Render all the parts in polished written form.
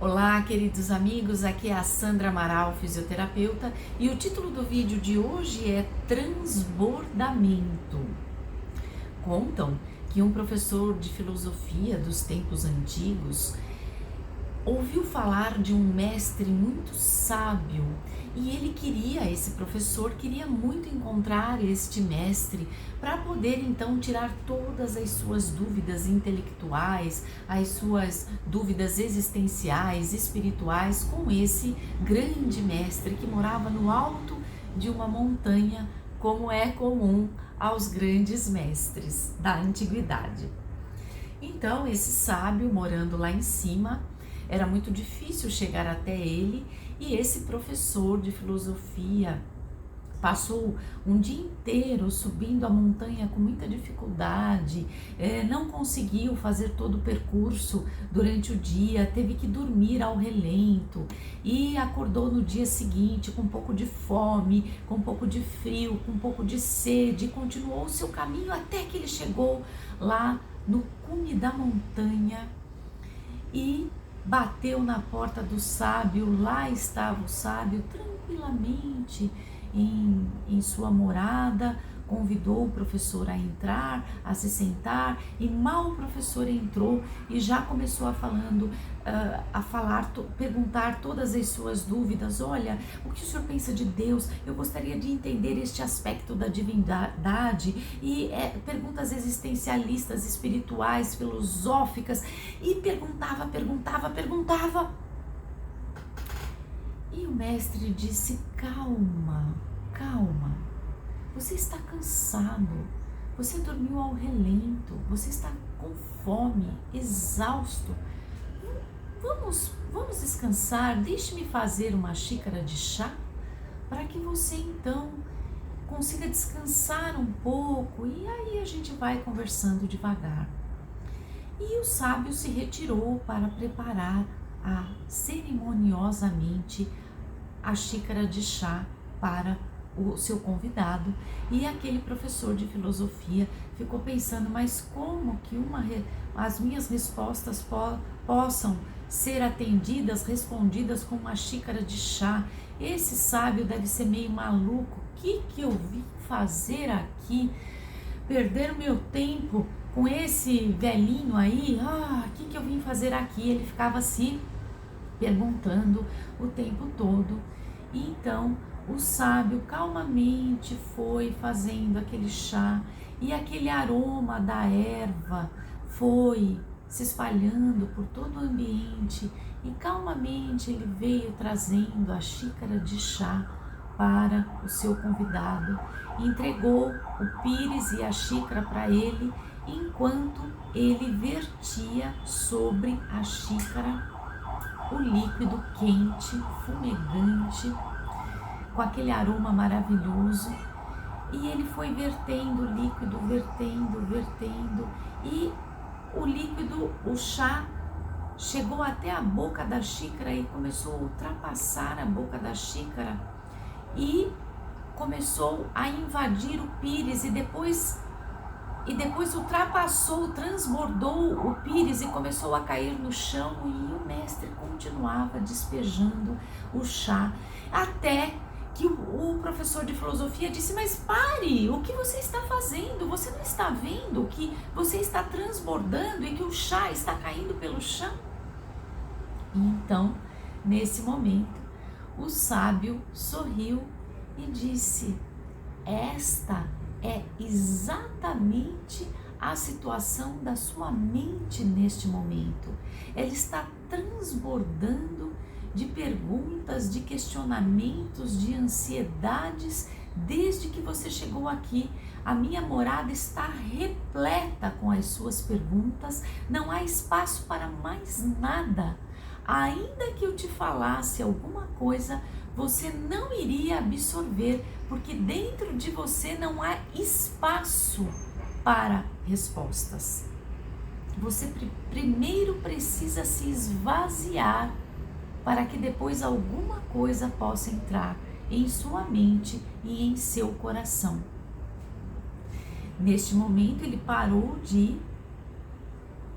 Olá, queridos amigos, aqui é a Sandra Amaral, fisioterapeuta, e o título do vídeo de hoje é Transbordamento. Contam que um professor de filosofia dos tempos antigos ouviu falar de um mestre muito sábio e esse professor queria muito encontrar este mestre para poder então tirar todas as suas dúvidas intelectuais, as suas dúvidas existenciais, espirituais com esse grande mestre que morava no alto de uma montanha, como é comum aos grandes mestres da antiguidade. Então, esse sábio morando lá em cima, era muito difícil chegar até ele e esse professor de filosofia passou um dia inteiro subindo a montanha com muita dificuldade, não conseguiu fazer todo o percurso durante o dia, teve que dormir ao relento e acordou no dia seguinte com um pouco de fome, com um pouco de frio, com um pouco de sede, e continuou o seu caminho até que ele chegou lá no cume da montanha e bateu na porta do sábio. Lá estava o sábio tranquilamente em sua morada, convidou o professor a entrar, a se sentar, e mal o professor entrou e já começou a perguntar todas as suas dúvidas. Olha, o que o senhor pensa de Deus? Eu gostaria de entender este aspecto da divindade, e perguntas existencialistas, espirituais, filosóficas, e perguntava. E o mestre disse: calma, você está cansado, você dormiu ao relento, você está com fome, exausto. Vamos descansar, deixe-me fazer uma xícara de chá para que você então consiga descansar um pouco, e aí a gente vai conversando devagar. E o sábio se retirou para preparar cerimoniosamente a xícara de chá para o seu convidado, e aquele professor de filosofia ficou pensando: mas como que as minhas respostas possam ser respondidas com uma xícara de chá? Esse sábio deve ser meio maluco. O que eu vim fazer aqui? Perder o meu tempo com esse velhinho aí? O que eu vim fazer aqui? Ele ficava se perguntando o tempo todo. E então o sábio calmamente foi fazendo aquele chá, e aquele aroma da erva foi se espalhando por todo o ambiente, e calmamente ele veio trazendo a xícara de chá para o seu convidado, entregou o pires e a xícara para ele, enquanto ele vertia sobre a xícara o líquido quente, fumegante, com aquele aroma maravilhoso. E ele foi vertendo o líquido, vertendo, e o líquido, o chá, chegou até a boca da xícara e começou a ultrapassar a boca da xícara e começou a invadir o pires, e depois transbordou o pires e começou a cair no chão, e o mestre continuava despejando o chá, até que o professor de filosofia disse: mas pare, o que você está fazendo? Você não está vendo que você está transbordando e que o chá está caindo pelo chão? E então, nesse momento, o sábio sorriu e disse: esta é exatamente a situação da sua mente neste momento. Ela está transbordando de perguntas, de questionamentos, de ansiedades desde que você chegou aqui. A minha morada está repleta com as suas perguntas, não há espaço para mais nada. Ainda que eu te falasse alguma coisa, você não iria absorver, porque dentro de você não há espaço para respostas. Você primeiro precisa se esvaziar para que depois alguma coisa possa entrar em sua mente e em seu coração. Neste momento, ele parou de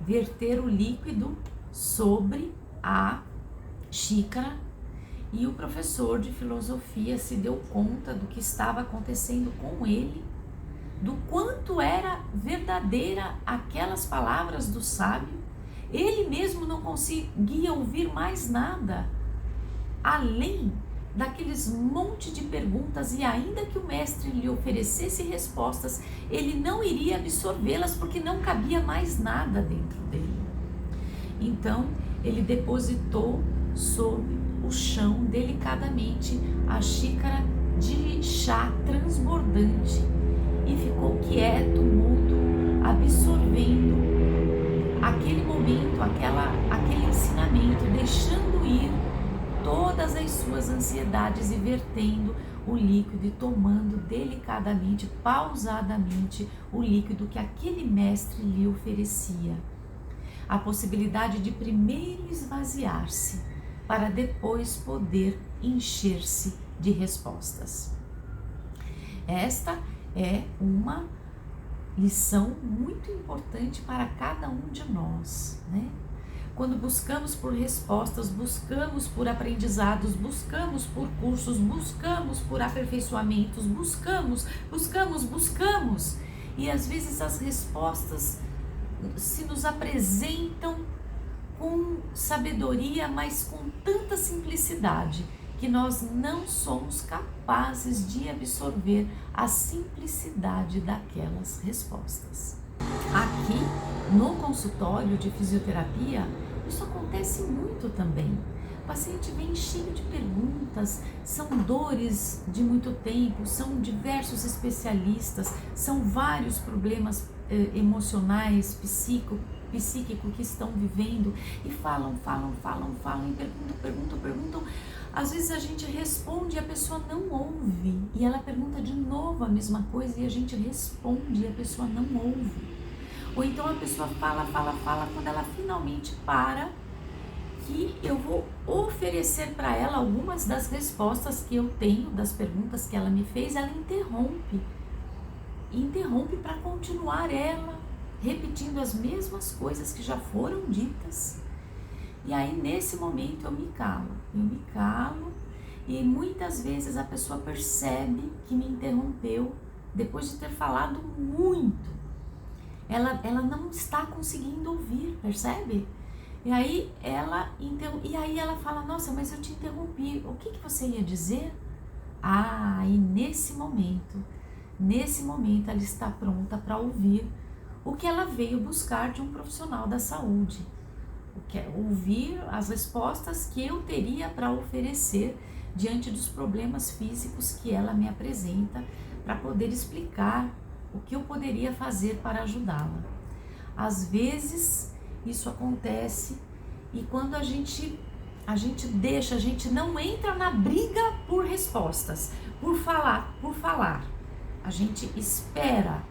verter o líquido sobre a xícara, e o professor de filosofia se deu conta do que estava acontecendo com ele, do quanto era verdadeira aquelas palavras do sábio. Ele mesmo não conseguia ouvir mais nada, além daqueles monte de perguntas, e ainda que o mestre lhe oferecesse respostas, ele não iria absorvê-las porque não cabia mais nada dentro dele. Então, ele depositou sobre o chão delicadamente a xícara de chá transbordante e ficou quieto, mudo, absorvendo aquele momento, aquele ensinamento, deixando ir todas as suas ansiedades e vertendo o líquido e tomando delicadamente, pausadamente, o líquido que aquele mestre lhe oferecia. A possibilidade de primeiro esvaziar-se, para depois poder encher-se de respostas. Esta é uma lição muito importante para cada um de nós, né? Quando buscamos por respostas, buscamos por aprendizados, buscamos por cursos, buscamos por aperfeiçoamentos, buscamos, e às vezes as respostas se nos apresentam com sabedoria, mas com tanta simplicidade, que nós não somos capazes de absorver a simplicidade daquelas respostas. Aqui no consultório de fisioterapia, isso acontece muito também. O paciente vem cheio de perguntas, são dores de muito tempo, são diversos especialistas, são vários problemas emocionais, psíquico que estão vivendo, e falam e perguntam. Às vezes a gente responde e a pessoa não ouve, e ela pergunta de novo a mesma coisa e a gente responde e a pessoa não ouve. Ou então a pessoa fala, quando ela finalmente para, que eu vou oferecer para ela algumas das respostas que eu tenho, das perguntas que ela me fez, ela interrompe para continuar ela repetindo as mesmas coisas que já foram ditas. E aí nesse momento eu me calo, e muitas vezes a pessoa percebe que me interrompeu depois de ter falado muito. Ela não está conseguindo ouvir, percebe? E aí ela fala: nossa, mas eu te interrompi, o que você ia dizer? E nesse momento ela está pronta para ouvir o que ela veio buscar de um profissional da saúde, ouvir as respostas que eu teria para oferecer diante dos problemas físicos que ela me apresenta, para poder explicar o que eu poderia fazer para ajudá-la. Às vezes isso acontece, e quando a gente não entra na briga por respostas, por falar, a gente espera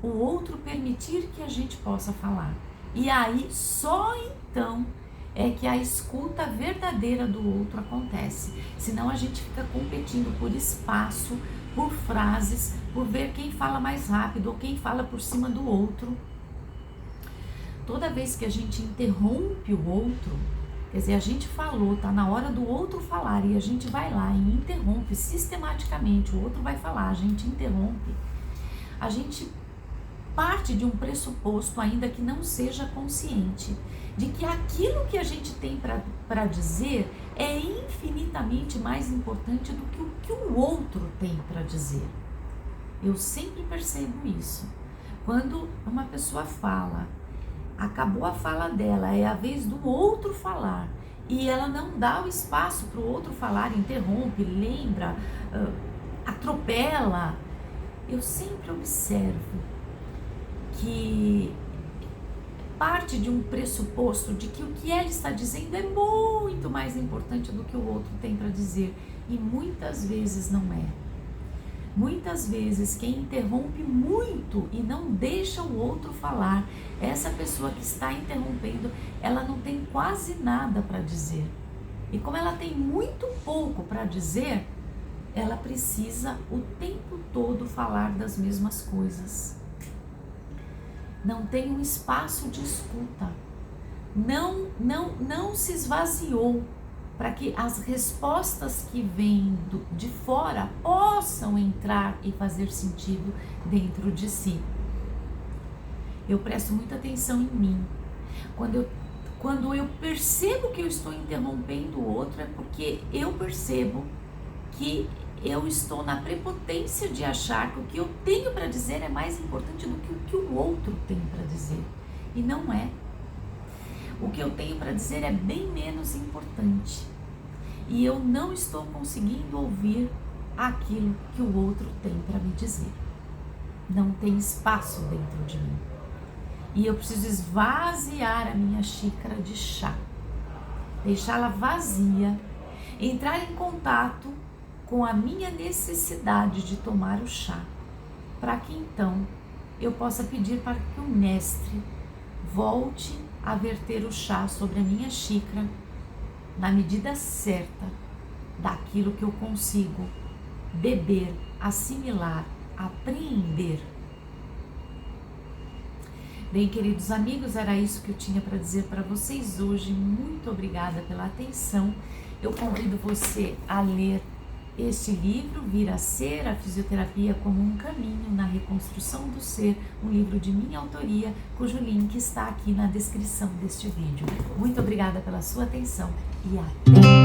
o outro permitir que a gente possa falar. E aí, só então é que a escuta verdadeira do outro acontece. Senão a gente fica competindo por espaço, por frases, por ver quem fala mais rápido ou quem fala por cima do outro. Toda vez que a gente interrompe o outro, quer dizer, a gente falou, tá na hora do outro falar, e a gente vai lá e interrompe sistematicamente, o outro vai falar, a gente interrompe, a gente parte de um pressuposto, ainda que não seja consciente, de que aquilo que a gente tem para dizer é infinitamente mais importante do que o que o outro tem para dizer. Eu sempre percebo isso. Quando uma pessoa fala, acabou a fala dela, é a vez do outro falar, e ela não dá o espaço para o outro falar, interrompe, lembra, atropela, eu sempre observo que parte de um pressuposto de que o que ela está dizendo é muito mais importante do que o outro tem para dizer, e muitas vezes não é. Muitas vezes quem interrompe muito e não deixa o outro falar, essa pessoa que está interrompendo, ela não tem quase nada para dizer. E como ela tem muito pouco para dizer, ela precisa o tempo todo falar das mesmas coisas. Não tem um espaço de escuta, não se esvaziou para que as respostas que vêm de fora possam entrar e fazer sentido dentro de si. Eu presto muita atenção em mim. Quando eu percebo que eu estou interrompendo o outro, é porque eu percebo que eu estou na prepotência de achar que o que eu tenho para dizer é mais importante do que o que o outro tem para dizer. E não é. O que eu tenho para dizer é bem menos importante. E eu não estou conseguindo ouvir aquilo que o outro tem para me dizer. Não tem espaço dentro de mim. E eu preciso esvaziar a minha xícara de chá. Deixá-la vazia. Entrar em contato com a minha necessidade de tomar o chá. Para que então eu possa pedir para que o mestre volte a verter o chá sobre a minha xícara na medida certa daquilo que eu consigo beber, assimilar, apreender. Bem, queridos amigos, era isso que eu tinha para dizer para vocês hoje. Muito obrigada pela atenção. Eu convido você a ler este livro, Vir a Ser, a Fisioterapia como um Caminho na Reconstrução do Ser, um livro de minha autoria, cujo link está aqui na descrição deste vídeo. Muito obrigada pela sua atenção e até!